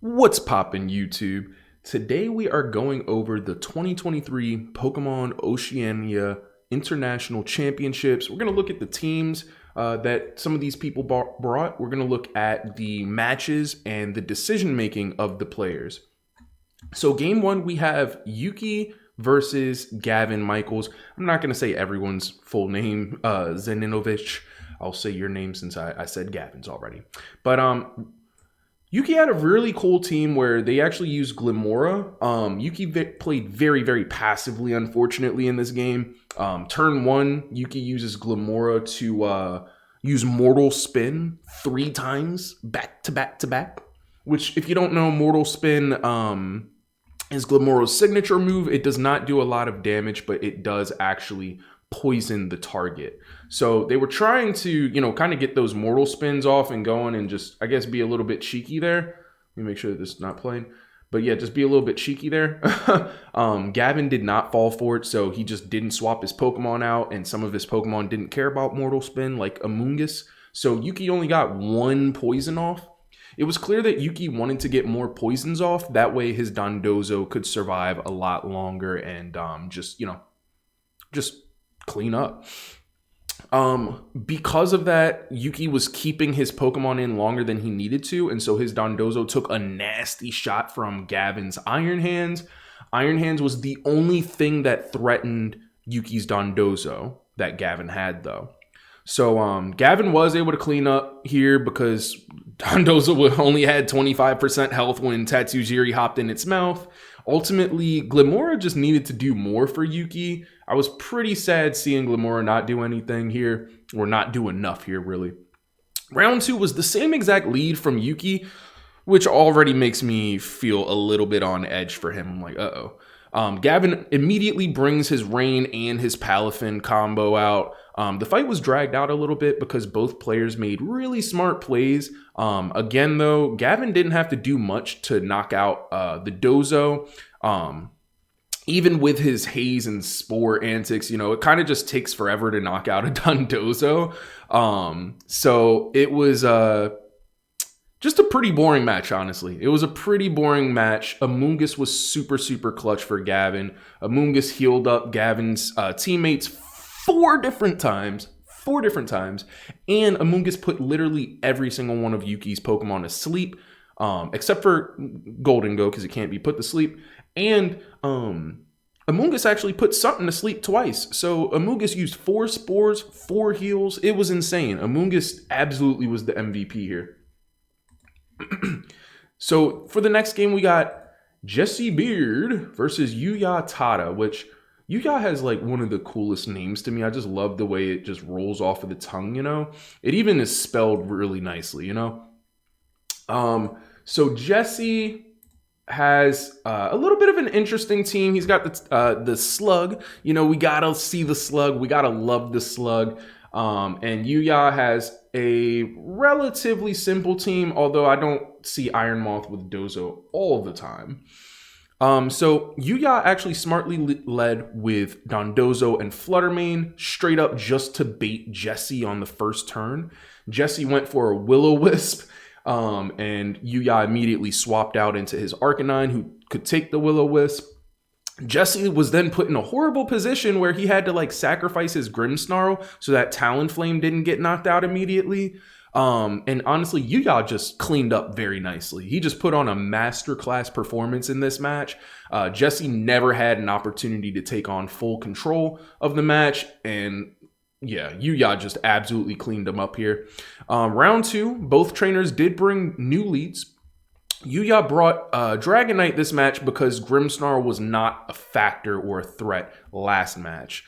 What's poppin' YouTube? Today we are going over the 2023 Pokemon Oceania International Championships. We're going to look at the teams that some of these people brought. We're going to look at the matches and the decision making of the players. So game one, we have Yuki versus Gavin Michaels. I'm not going to say everyone's full name, Zeninovich. I'll say your name since I said Gavin's already. But Yuki had a really cool team where they actually used Glimora. Yuki played very, very passively, unfortunately, in this game. Turn one, Yuki uses Glimora to use Mortal Spin 3 times back to back to back. Which, if you don't know, Mortal Spin is Glimora's signature move. It does not do a lot of damage, but it does actually poison the target. So they were trying to, kind of get those Mortal Spins off and going and just, I guess, be a little bit cheeky there. Let me make sure that this is not playing. But yeah, just be a little bit cheeky there. Gavin did not fall for it, so he just didn't swap his Pokemon out, and some of his Pokemon didn't care about Mortal Spin, like Amoonguss. So Yuki only got 1 poison off. It was clear that Yuki wanted to get more poisons off. That way his Dondozo could survive a lot longer and just clean up. Because of that, Yuki was keeping his Pokemon in longer than he needed to, and so his Dondozo took a nasty shot from Gavin's Iron Hands. Iron Hands was the only thing that threatened Yuki's Dondozo that Gavin had, though. So Gavin was able to clean up here because Dondozo only had 25% health when Tatsujiri hopped in its mouth. Ultimately, Glimora just needed to do more for Yuki. I was pretty sad seeing Glimora not do anything here, or not do enough here, really. Round 2 was the same exact lead from Yuki, which already makes me feel a little bit on edge for him. I'm like, uh-oh. Gavin immediately brings his Rain and his Palafin combo out. The fight was dragged out a little bit because both players made really smart plays. Again, though, Gavin didn't have to do much to knock out the Dozo. Even with his Haze and Spore antics, it kind of just takes forever to knock out a Dondozo. So it was just a pretty boring match, honestly. It was a pretty boring match. Amoonguss was super, super clutch for Gavin. Amoonguss healed up Gavin's teammates 4 different times. And Amoonguss put literally every single one of Yuki's Pokemon to sleep, except for Golden Go, because it can't be put to sleep. And Amoonguss actually put something to sleep twice. So Amoonguss used 4 Spores, 4 heals. It was insane. Amoonguss absolutely was the MVP here. So for the next game, we got Jesse Beard versus Yuya Tada, which Yuya has like one of the coolest names to me. I just love the way it just rolls off of the tongue, It even is spelled really nicely, So Jesse has a little bit of an interesting team. He's got the Slug. We gotta see the Slug. We gotta love the Slug. And Yuya has a relatively simple team, although I don't see Iron Moth with Dozo all the time. So Yuya actually smartly led with Dondozo and Fluttermane straight up just to bait Jesse on the first turn. Jesse went for a Will-O-Wisp, and Yuya immediately swapped out into his Arcanine, who could take the Will-O-Wisp. Jesse was then put in a horrible position where he had to sacrifice his Grimmsnarl so that Talonflame didn't get knocked out immediately. And honestly, Yuya just cleaned up very nicely. He just put on a masterclass performance in this match. Jesse never had an opportunity to take on full control of the match. And yeah, Yuya just absolutely cleaned him up here. Round 2, both trainers did bring new leads. Yuya brought Dragonite this match because Grimmsnarl was not a factor or a threat last match.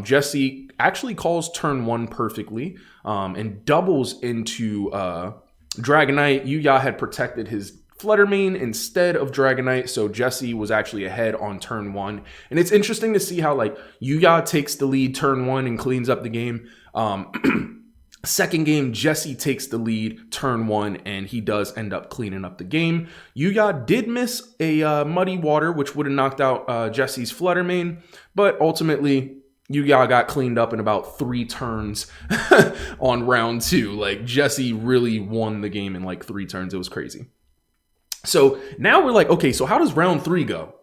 Jesse actually calls turn 1 perfectly and doubles into Dragonite. Yuya had protected his Fluttermane instead of Dragonite, so Jesse was actually ahead on turn 1. And it's interesting to see how Yuya takes the lead turn 1 and cleans up the game. Second game, Jesse takes the lead turn 1, and he does end up cleaning up the game. Yuya did miss a Muddy Water, which would have knocked out Jesse's Fluttermane, but ultimately Yuya got cleaned up in about 3 turns on round 2. Jesse really won the game in 3 turns. It was crazy. So now we're like, okay, so how does round 3 go?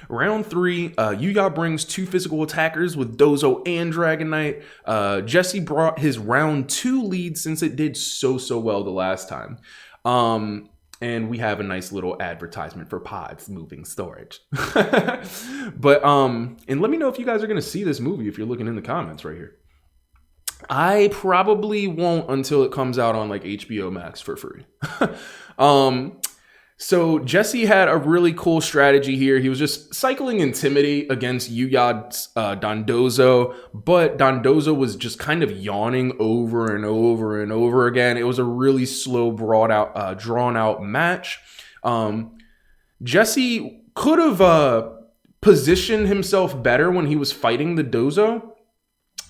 Round 3, Yuya brings 2 physical attackers with Dozo and Dragon Knight. Jesse brought his round 2 lead since it did so well the last time. And we have a nice little advertisement for Pods Moving Storage. But and let me know if you guys are gonna see this movie if you're looking in the comments right here. I probably won't until it comes out on like HBO Max for free. So Jesse had a really cool strategy here. He was just cycling Intimidate against Yuya's Dondozo, but Dondozo was just kind of yawning over and over and over again. It was a really slow, drawn out match. Jesse could have positioned himself better when he was fighting the Dozo.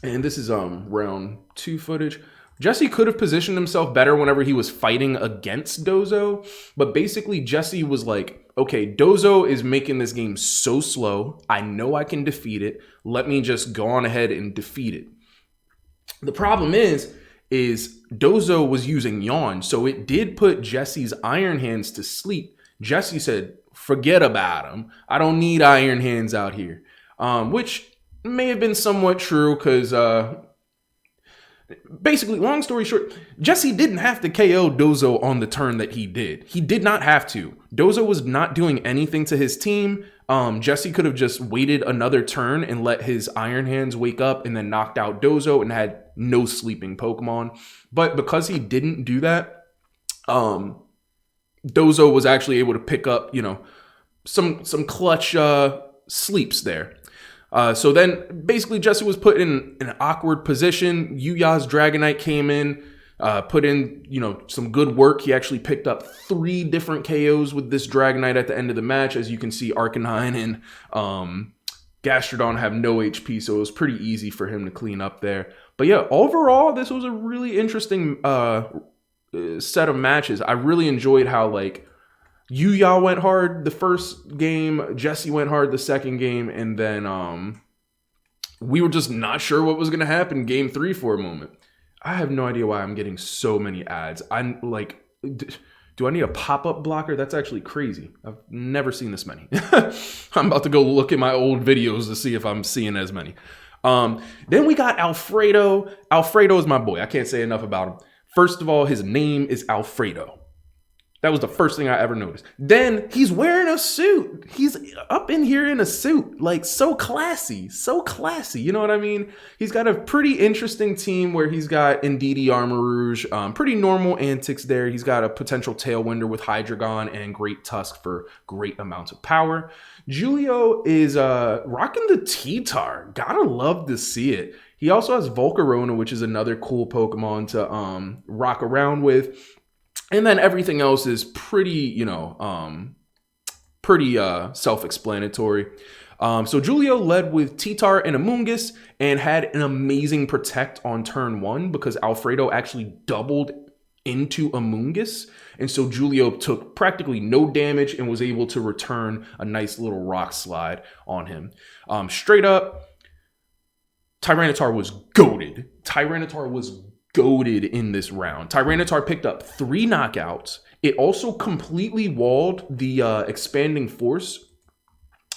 And this is round 2 footage. Jesse could have positioned himself better whenever he was fighting against Dozo, but basically Jesse was like, okay, Dozo is making this game so slow. I know I can defeat it. Let me just go on ahead and defeat it. The problem is Dozo was using Yawn, so it did put Jesse's Iron Hands to sleep. Jesse said, forget about him. I don't need Iron Hands out here, which may have been somewhat true because basically, long story short, Jesse didn't have to KO Dozo on the turn that he did. He did not have to. Dozo was not doing anything to his team. Jesse could have just waited another turn and let his Iron Hands wake up and then knocked out Dozo and had no sleeping Pokemon. But because he didn't do that, Dozo was actually able to pick up, some clutch sleeps there. So then basically Jesse was put in an awkward position. Yuya's Dragonite came in, put in, some good work. He actually picked up 3 different KOs with this Dragonite at the end of the match. As you can see, Arcanine and Gastrodon have no HP, so it was pretty easy for him to clean up there. But yeah, overall, this was a really interesting set of matches. I really enjoyed how, Yuya went hard the first game, Jesse went hard the second game, and then we were just not sure what was going to happen game 3 for a moment. I have no idea why I'm getting so many ads. I'm like, do I need a pop-up blocker? That's actually crazy. I've never seen this many. I'm about to go look at my old videos to see if I'm seeing as many. Then we got Alfredo. Alfredo is my boy. I can't say enough about him. First of all, his name is Alfredo. That was the first thing I ever noticed. Then he's wearing a suit. He's up in here in a suit, so classy, You know what I mean? He's got a pretty interesting team where he's got Indeedee Armarouge, pretty normal antics there. He's got a potential Tailwinder with Hydreigon and Great Tusk for great amounts of power. Julio is rocking the T-Tar. Gotta love to see it. He also has Volcarona, which is another cool Pokemon to rock around with. And then everything else is pretty, self-explanatory. So Julio led with T-Tar and Amoonguss and had an amazing Protect on turn 1 because Alfredo actually doubled into Amoonguss. And so Julio took practically no damage and was able to return a nice little Rock Slide on him. Straight up, Tyranitar was goated. Goated in this round. Tyranitar picked up 3 knockouts. It also completely walled the expanding force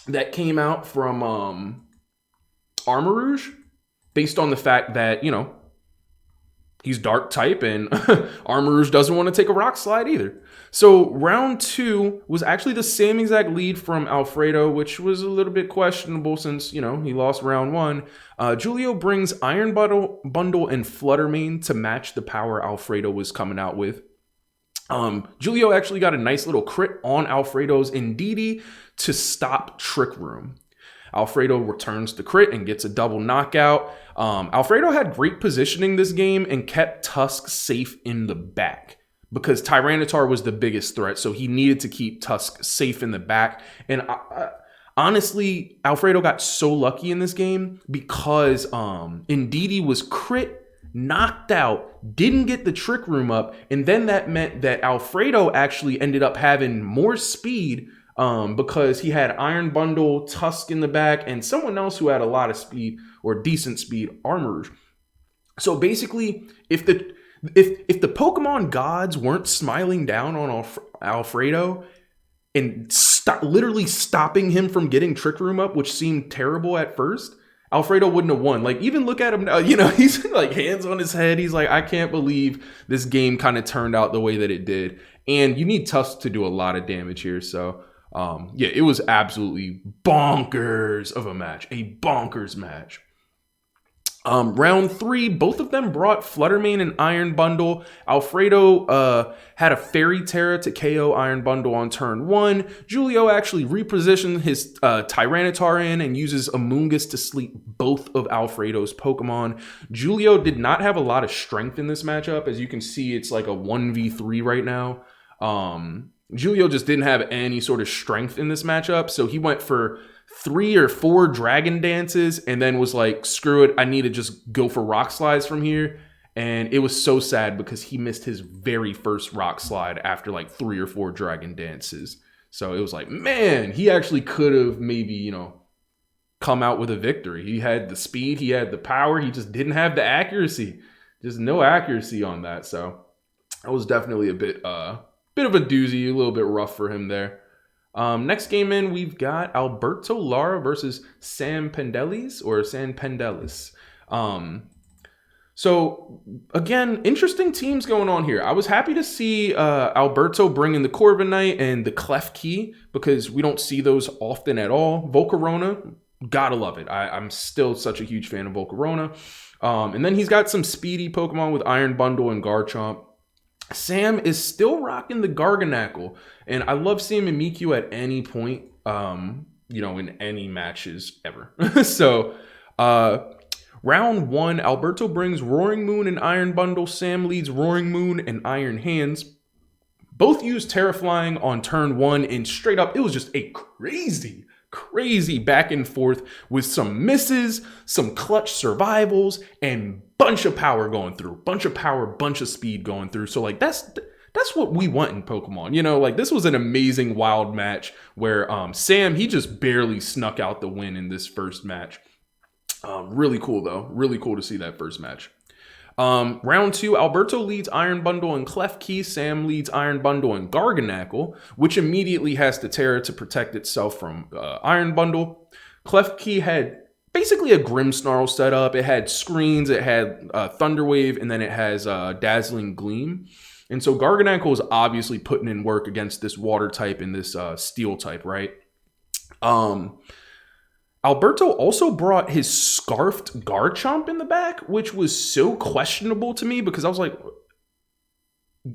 that came out from Armarouge based on the fact that, he's dark type and Armarouge doesn't want to take a Rock Slide either. So round 2 was actually the same exact lead from Alfredo, which was a little bit questionable since, he lost round 1. Julio brings Iron Bundle and Flutter Mane to match the power Alfredo was coming out with. Julio actually got a nice little crit on Alfredo's Indeedee to stop Trick Room. Alfredo returns the crit and gets a double knockout. Alfredo had great positioning this game and kept Tusk safe in the back because Tyranitar was the biggest threat, so he needed to keep Tusk safe in the back. And honestly, Alfredo got so lucky in this game because Indeedee was crit, knocked out, didn't get the Trick Room up, and then that meant that Alfredo actually ended up having more speed because he had Iron Bundle, Tusk in the back, and someone else who had a lot of speed or decent speed, Armarouge. So basically, if the Pokemon gods weren't smiling down on Alfredo, and literally stopping him from getting Trick Room up, which seemed terrible at first, Alfredo wouldn't have won. Like, even look at him now, he's like hands on his head. He's like, I can't believe this game kind of turned out the way that it did. And you need Tusk to do a lot of damage here. So, yeah, it was absolutely bonkers of a match. A bonkers match. Round 3, both of them brought Fluttermane and Iron Bundle. Alfredo had a Fairy Terra to KO Iron Bundle on turn 1. Julio actually repositioned his Tyranitar in and uses Amoonguss to sleep both of Alfredo's Pokemon. Julio did not have a lot of strength in this matchup. As you can see, it's like a 1v3 right now. Julio just didn't have any sort of strength in this matchup, so he went for 3 or 4 Dragon Dances and then was like, screw it, I need to just go for Rock Slides from here. And it was so sad because he missed his very first Rock Slide after like 3 or 4 Dragon Dances. So it was like, man, he actually could have maybe, come out with a victory. He had the speed, he had the power, he just didn't have the accuracy. Just no accuracy on that. So that was definitely a bit of a doozy, a little bit rough for him there. Next game in, we've got Alberto Lara versus San Pendelis. So again, interesting teams going on here. I was happy to see Alberto bring in the Corviknight and the Klefki because we don't see those often at all. Volcarona, gotta love it. I'm still such a huge fan of Volcarona. And then he's got some speedy Pokemon with Iron Bundle and Garchomp. Sam is still rocking the Garganackle, and I love seeing Mimikyu at any point, in any matches ever. So, round 1, Alberto brings Roaring Moon and Iron Bundle. Sam leads Roaring Moon and Iron Hands. Both used Terra Flying on turn 1, and straight up, it was just a crazy back and forth with some misses, some clutch survivals, and bunch of power going through. Bunch of power, bunch of speed going through. So, like, that's what we want in Pokemon. Like, this was an amazing wild match where Sam, he just barely snuck out the win in this first match. Really cool, though. Really cool to see that first match. Round 2, Alberto leads Iron Bundle and Klefki. Sam leads Iron Bundle and Garganackle, which immediately has to Terra to protect itself from Iron Bundle. Klefki had basically a Grimmsnarl setup. It had screens, it had Thunder Wave, and then it has Dazzling Gleam. And so Garganackle is obviously putting in work against this water type and this steel type, right? Alberto also brought his Scarfed Garchomp in the back, which was so questionable to me because I was like,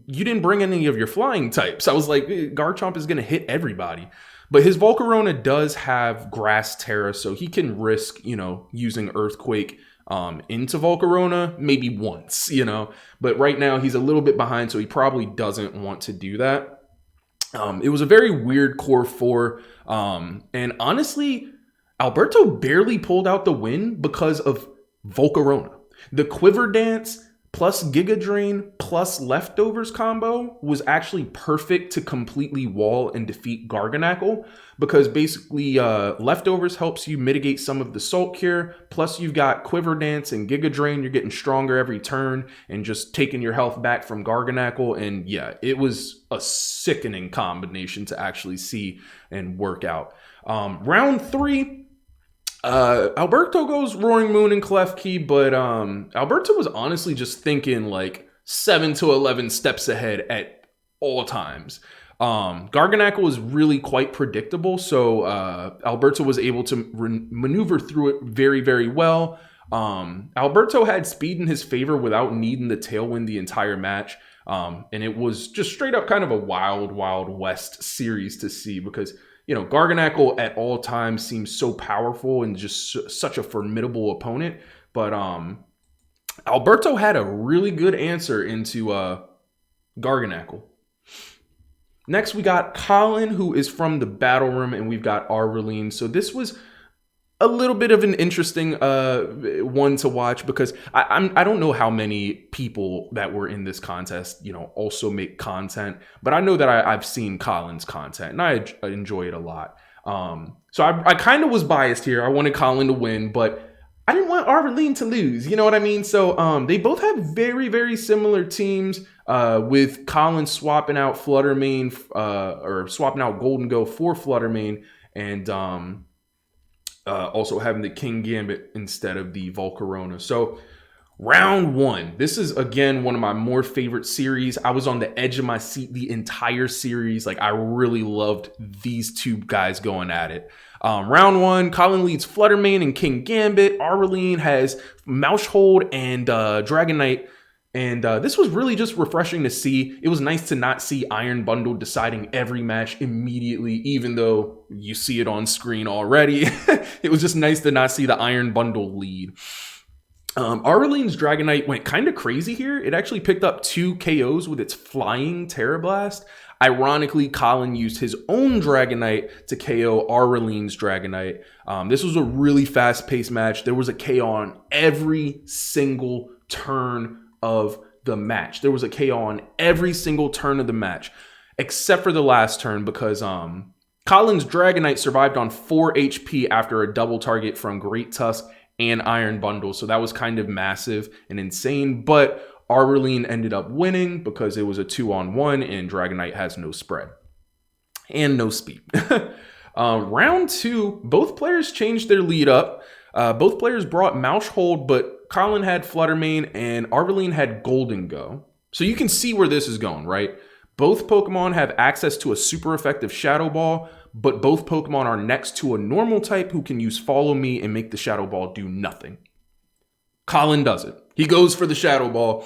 you didn't bring any of your flying types. I was like, Garchomp is going to hit everybody. But his Volcarona does have Grass Terra, so he can risk, using Earthquake into Volcarona maybe once, But right now he's a little bit behind, so he probably doesn't want to do that. It was a very weird Core 4. And honestly, Alberto barely pulled out the win because of Volcarona. The Quiver Dance plus Giga Drain plus Leftovers combo was actually perfect to completely wall and defeat Garganackle because basically Leftovers helps you mitigate some of the Salt Cure, plus you've got Quiver Dance and Giga Drain. You're getting stronger every turn and just taking your health back from Garganackle. And yeah, it was a sickening combination to actually see and work out. Round 3, Alberto goes Roaring Moon and Klefki, but Alberto was honestly just thinking like 7 to 11 steps ahead at all times. Garganackle was really quite predictable, so Alberto was able to maneuver through it very, very well. Alberto had speed in his favor without needing the Tailwind the entire match, and it was just straight up kind of a wild, wild west series to see because Garganackle at all times seems so powerful and just such a formidable opponent. But Alberto had a really good answer into Garganackle. Next, we got Colin, who is from the Battle Room, and we've got Arveline. So this was a little bit of an interesting one to watch because I don't know how many people that were in this contest, also make content, but I know that I've seen Colin's content and I enjoy it a lot. So I kind of was biased here. I wanted Colin to win, but I didn't want Arlene to lose. You know what I mean? So they both have very, very similar teams. With Colin swapping out Fluttermane, or swapping out Golden Go for Fluttermane, and also having the King Gambit instead of the Volcarona. So round one, this is again one of my more favorite series. I was on the edge of my seat the entire series. Like, I really loved these two guys going at it. Round one, Colin leads Fluttermane and King Gambit. Arlene has Mousehold and Dragonite. And this was really just refreshing to see. It was nice to not see Iron Bundle deciding every match immediately, even though you see it on screen already. It was just nice to not see the Iron Bundle lead. Arlene's Dragonite went kind of crazy here. It actually picked up 2 KOs with its flying Terra Blast. Ironically, Colin used his own Dragonite to KO Arlene's Dragonite. This was a really fast-paced match. There was a KO on every single turn of the match. There was a KO on every single turn of the match, except for the last turn, because Colin's Dragonite survived on 4 HP after a double target from Great Tusk and Iron Bundle. So that was kind of massive and insane, but Arlene ended up winning because it was a 2-on-1 and Dragonite has no spread and no speed. Round two, both players changed their lead up. Both players brought Mousehold, but Colin had Fluttermane and Arlene had Golden Go. So you can see where this is going, right? Both Pokemon have access to a super effective Shadow Ball, but both Pokemon are next to a normal type who can use Follow Me and make the Shadow Ball do nothing. Colin doesn't. He goes for the Shadow Ball.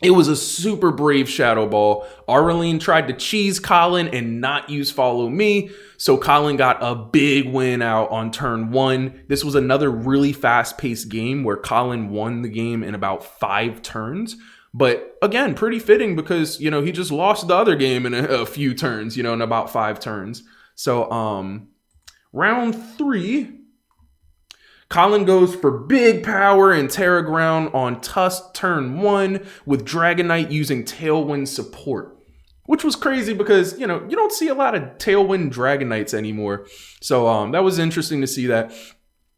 It was a super brave Shadow Ball. Arlene tried to cheese Colin and not use Follow Me, so Colin got a big win out on turn 1. This was another really fast-paced game where Colin won the game in about 5 turns. But again, pretty fitting because, you know, he just lost the other game in a few turns, you know, in about 5 turns. So round 3, Colin goes for big power and Terra Ground on Tusk turn 1 with Dragonite using Tailwind support, which was crazy because, you know, you don't see a lot of Tailwind Dragonites anymore. So that was interesting to see that.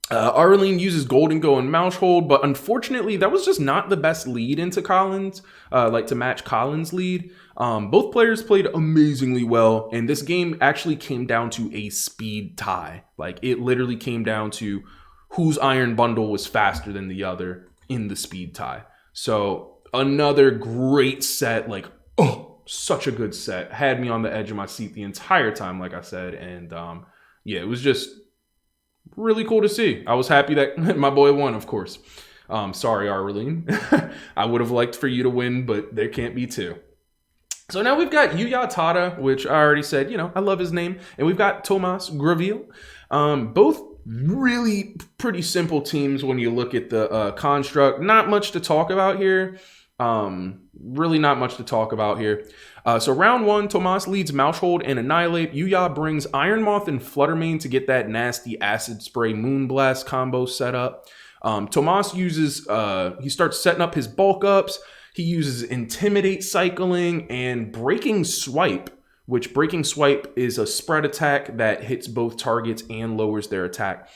Arlene uses Golden Go and Mousehold, but unfortunately that was just not the best lead into Colin's, to match Colin's lead. Both players played amazingly well, and this game actually came down to a speed tie. Like, it literally came down to whose Iron Bundle was faster than the other in the speed tie. So another great set, like, oh, such a good set. Had me on the edge of my seat the entire time, like I said, and yeah, it was just really cool to see. I was happy that my boy won, of course. Sorry, Arlene. I would have liked for you to win, but there can't be two. So now we've got Yuya Tada, which I already said, you know, I love his name. And we've got Tomas Graville. Both really pretty simple teams when you look at the construct. Not much to talk about here. Really not much to talk about here. So round 1, Tomas leads Mousehold and Annihilate. Yuya brings Iron Moth and Fluttermane to get that nasty Acid Spray Moonblast combo set up. Tomas uses, he starts setting up his bulk ups. He uses Intimidate cycling and Breaking Swipe, which Breaking Swipe is a spread attack that hits both targets and lowers their attack.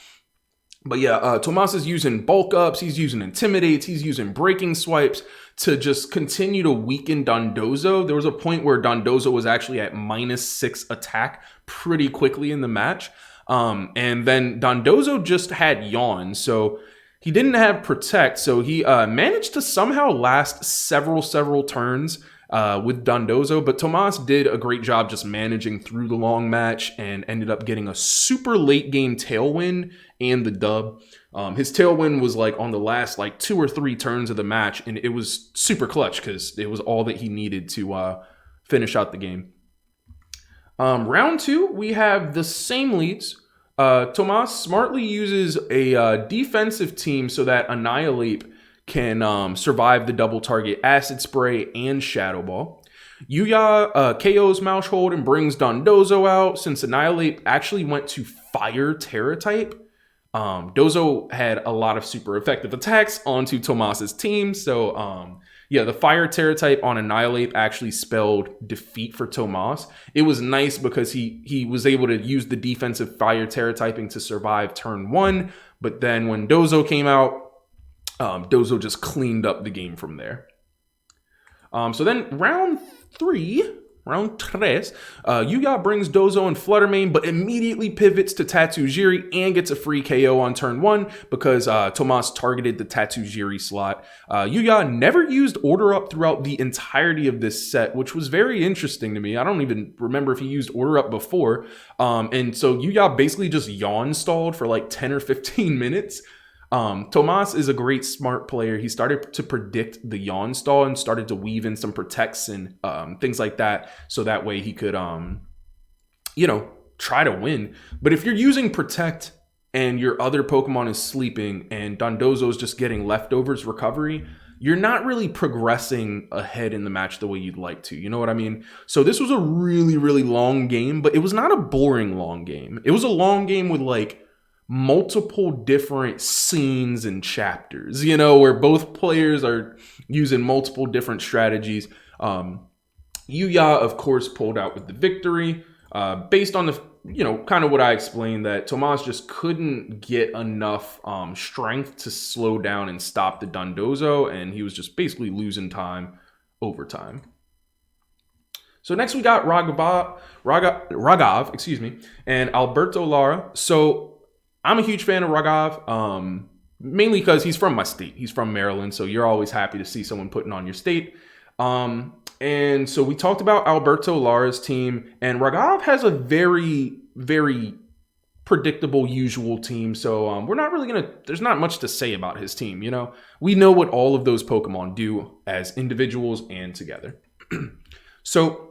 But yeah, Tomas is using bulk ups, he's using Intimidates, he's using Breaking Swipes to just continue to weaken Dondozo. There was a point where Dondozo was actually at -6 attack pretty quickly in the match. And then Dondozo just had Yawn, so he didn't have Protect, so he managed to somehow last several turns with Dondozo, but Tomas did a great job just managing through the long match and ended up getting a super late game Tailwind and the dub. His Tailwind was like on the last like 2 or 3 turns of the match, and it was super clutch because it was all that he needed to finish out the game. Round 2, we have the same leads. Tomas smartly uses a defensive team so that Annihilate can survive the double target Acid Spray and Shadow Ball. Yuya KOs Mousehold and brings Dondozo out since Annihilate actually went to Fire Terra type. Dozo had a lot of super effective attacks onto Tomas's team, so yeah, the Fire Terra type on Annihilate actually spelled defeat for Tomas. It was nice because he was able to use the defensive Fire Terra typing to survive turn 1, But then when Dozo came out, Dozo just cleaned up the game from there. So then round tres, Yuya brings Dozo and Fluttermane, but immediately pivots to Tatsujiri and gets a free KO on turn 1 because Tomas targeted the Tatsujiri slot. Yuya never used Order Up throughout the entirety of this set, which was very interesting to me. I don't even remember if he used Order Up before. And so Yuya basically just yawn stalled for like 10 or 15 minutes. Tomas is a great smart player. He started to predict the yawn stall and started to weave in some protects and things like that, so that way he could, try to win. But if you're using protect and your other Pokemon is sleeping and Dondozo is just getting leftovers recovery, you're not really progressing ahead in the match the way you'd like to. You know what I mean? So this was a really, really long game, but it was not a boring long game. It was a long game with like multiple different scenes and chapters, where both players are using multiple different strategies. Yuya, of course, pulled out with the victory based on the, kind of what I explained, that Tomas just couldn't get enough strength to slow down and stop the Dondozo, and he was just basically losing time over time. So next we got Ragav, and Alberto Lara. So I'm a huge fan of Ragav, mainly because he's from my state. He's from Maryland, so you're always happy to see someone putting on your state. And so we talked about Alberto Lara's team, and Ragav has a very, very predictable, usual team. So we're not really there's not much to say about his team, We know what all of those Pokemon do as individuals and together. So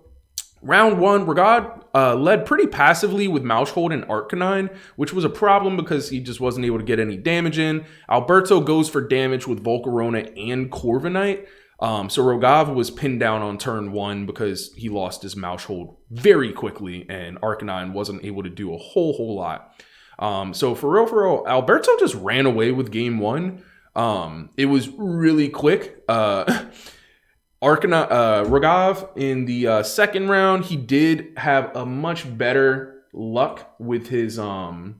round 1, Ragav led pretty passively with Maushold and Arcanine, which was a problem because he just wasn't able to get any damage in. Alberto goes for damage with Volcarona and Corviknight. So Ragav was pinned down on turn 1 because he lost his Maushold very quickly, and Arcanine wasn't able to do a whole lot. So for real, Alberto just ran away with game 1. It was really quick. Ragav in the second round, he did have a much better luck with his Arcanine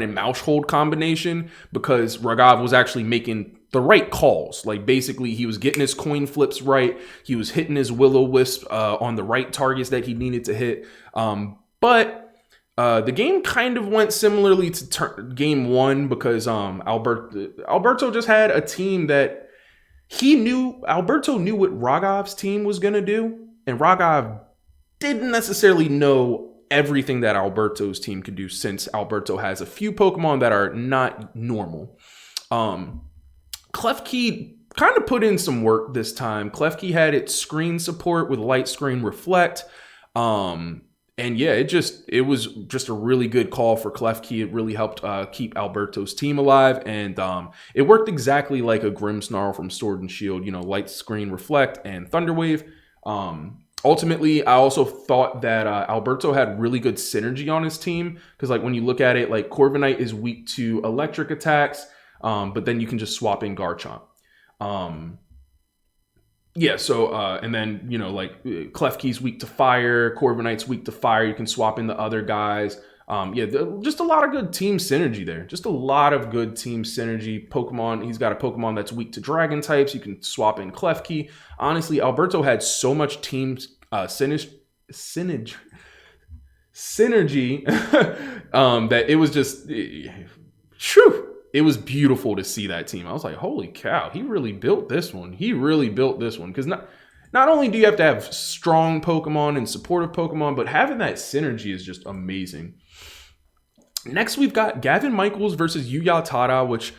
and Maushold combination, because Ragav was actually making the right calls. Like basically he was getting his coin flips right. He was hitting his Will-O-Wisp on the right targets that he needed to hit. But the game kind of went similarly to game 1 because Alberto just had a team that Alberto knew what Ragav's team was going to do, and Ragav didn't necessarily know everything that Alberto's team could do, since Alberto has a few Pokemon that are not normal. Klefki kind of put in some work this time. Klefki had its screen support with Light Screen Reflect. And yeah, it was just a really good call for Klefki. It really helped keep Alberto's team alive, and it worked exactly like a Grimmsnarl from Sword and Shield. Light Screen Reflect and Thunder Wave. Ultimately, I also thought that Alberto had really good synergy on his team, because like when you look at it, like Corviknight is weak to electric attacks, but then you can just swap in Garchomp. Yeah, so, and then, Klefki's weak to fire, Corviknight's weak to fire, you can swap in the other guys. Just a lot of good team synergy there. Just a lot of good team synergy. He's got a Pokemon that's weak to dragon types, you can swap in Klefki. Honestly, Alberto had so much team synergy that it was just, it was beautiful to see that team. I was like, holy cow, he really built this one. Because not only do you have to have strong Pokemon and supportive Pokemon, but having that synergy is just amazing. Next, we've got Gavin Michaels versus Yuya Tada, which,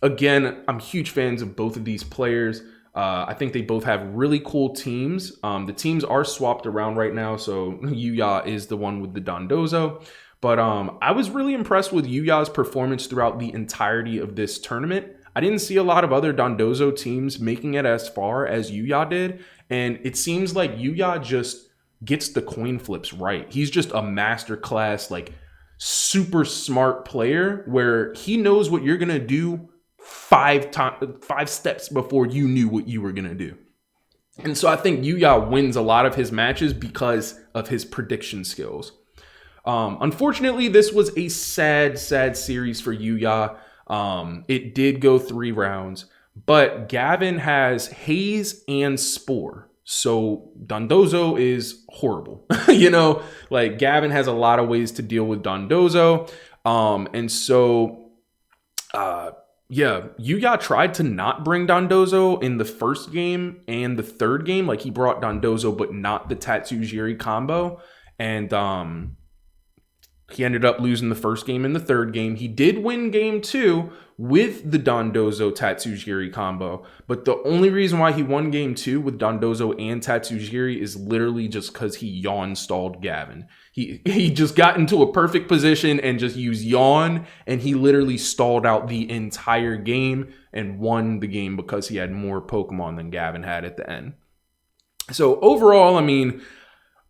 again, I'm huge fans of both of these players. I think they both have really cool teams. The teams are swapped around right now, so Yuya is the one with the Dondozo. But I was really impressed with Yuya's performance throughout the entirety of this tournament. I didn't see a lot of other Dondozo teams making it as far as Yuya did. And it seems like Yuya just gets the coin flips right. He's just a masterclass, like super smart player where he knows what you're going to do 5 steps before you knew what you were going to do. And so I think Yuya wins a lot of his matches because of his prediction skills. Unfortunately, this was a sad series for Yuya. It did go 3 rounds, but Gavin has Haze and Spore. So Dondozo is horrible. Like Gavin has a lot of ways to deal with Dondozo. Yuya tried to not bring Dondozo in the first game and the third game. Like he brought Dondozo, but not the Tatsujiri combo. And he ended up losing the first game and the third game. He did win game 2 with the Dondozo Tatsujiri combo. But the only reason why he won game 2 with Dondozo and Tatsujiri is literally just because he yawn stalled Gavin. He just got into a perfect position and just used yawn, and he literally stalled out the entire game and won the game because he had more Pokemon than Gavin had at the end. So overall, I mean,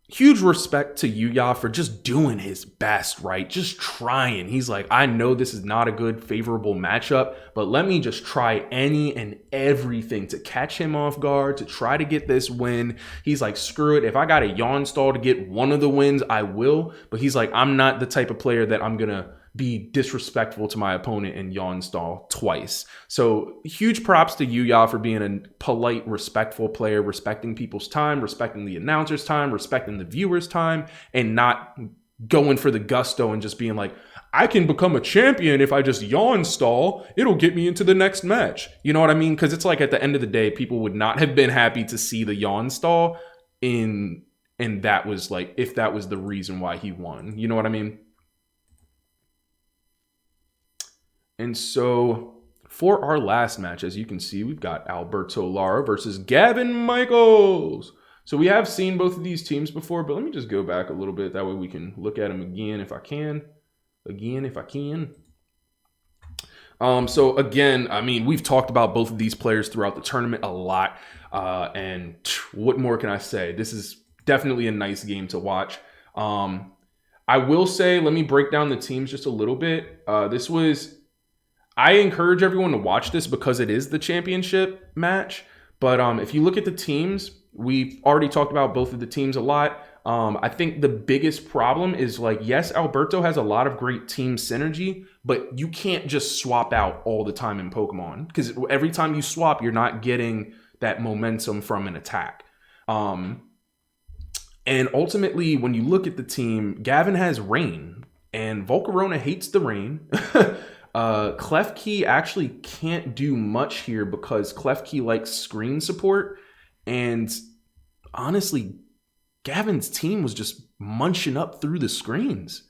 huge respect to Yuya for just doing his best, right? Just trying. He's like, I know this is not a good, favorable matchup, but let me just try any and everything to catch him off guard, to try to get this win. He's like, screw it. If I got a yawn stall to get one of the wins, I will. But he's like, I'm not the type of player that I'm going to be disrespectful to my opponent and yawn stall twice. So huge props to Yuya for being a polite, respectful player, respecting people's time, respecting the announcer's time, respecting the viewer's time, and not going for the gusto and just being like, I can become a champion if I just yawn stall. It'll get me into the next match. You know what I mean? Because it's like at the end of the day, people would not have been happy to see the yawn stall and that was like, if that was the reason why he won. You know what I mean? And so for our last match, as you can see, we've got Alberto Lara versus Gavin Michaels. So we have seen both of these teams before, but let me just go back a little bit. That way we can look at them again if I can. So again, I mean, we've talked about both of these players throughout the tournament a lot. And what more can I say? This is definitely a nice game to watch. I will say, let me break down the teams just a little bit. I encourage everyone to watch this because it is the championship match. But if you look at the teams, we've already talked about both of the teams a lot. I think the biggest problem is like, yes, Alberto has a lot of great team synergy, but you can't just swap out all the time in Pokemon because every time you swap, you're not getting that momentum from an attack. And ultimately, when you look at the team, Gavin has Rain and Volcarona hates the rain. Klefki actually can't do much here because Klefki likes screen support. And honestly, Gavin's team was just munching up through the screens.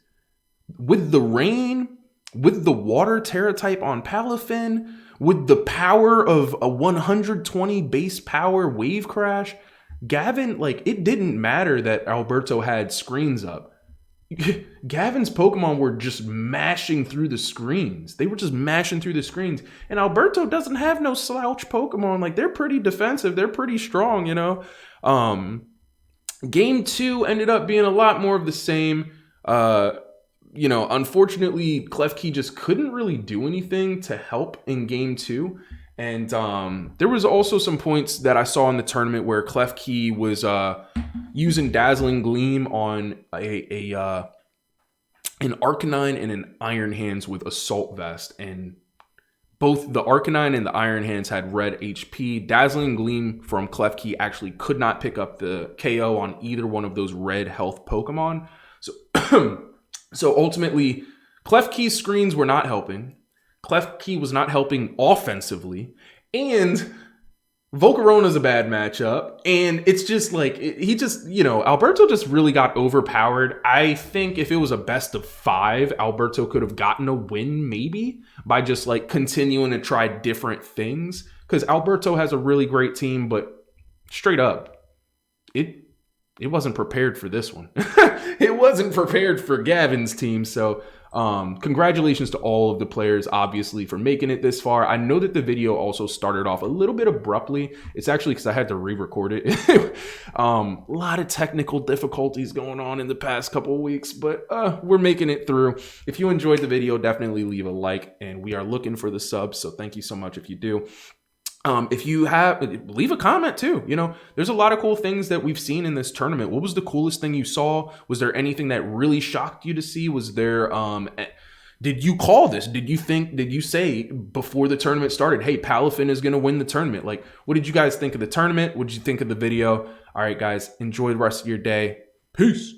With the rain, with the water Terra type on Palafin, with the power of a 120 base power wave crash, Gavin, like, it didn't matter that Alberto had screens up. Gavin's Pokemon were just mashing through the screens. They were just mashing through the screens. And Alberto doesn't have no slouch Pokemon. Like, they're pretty defensive. They're pretty strong, you know? Game 2 ended up being a lot more of the same. Unfortunately, Klefki just couldn't really do anything to help in Game 2. And there was also some points that I saw in the tournament where Klefki was using Dazzling Gleam on an Arcanine and an Iron Hands with Assault Vest. And both the Arcanine and the Iron Hands had red HP. Dazzling Gleam from Klefki actually could not pick up the KO on either one of those red health Pokemon. So ultimately, Klefki's screens were not helping. Klefki was not helping offensively, and Volcarona's a bad matchup, and it's just like, Alberto just really got overpowered. I think if it was a best of 5, Alberto could have gotten a win maybe by just like continuing to try different things, because Alberto has a really great team, but straight up, it wasn't prepared for this one. It wasn't prepared for Gavin's team, so congratulations to all of the players, obviously, for making it this far. I know that the video also started off a little bit abruptly. It's actually because I had to re-record it. A lot of technical difficulties going on in the past couple of weeks, but we're making it through. If you enjoyed the video, definitely leave a like, and we are looking for the subs, so thank you so much if you do. If you have, leave a comment too. You know, there's a lot of cool things that we've seen in this tournament. What was the coolest thing you saw? Was there anything that really shocked you to see? Was there, did you call this? Did you say before the tournament started, hey, Palafin is going to win the tournament? Like, what did you guys think of the tournament? What did you think of the video? All right, guys, enjoy the rest of your day. Peace.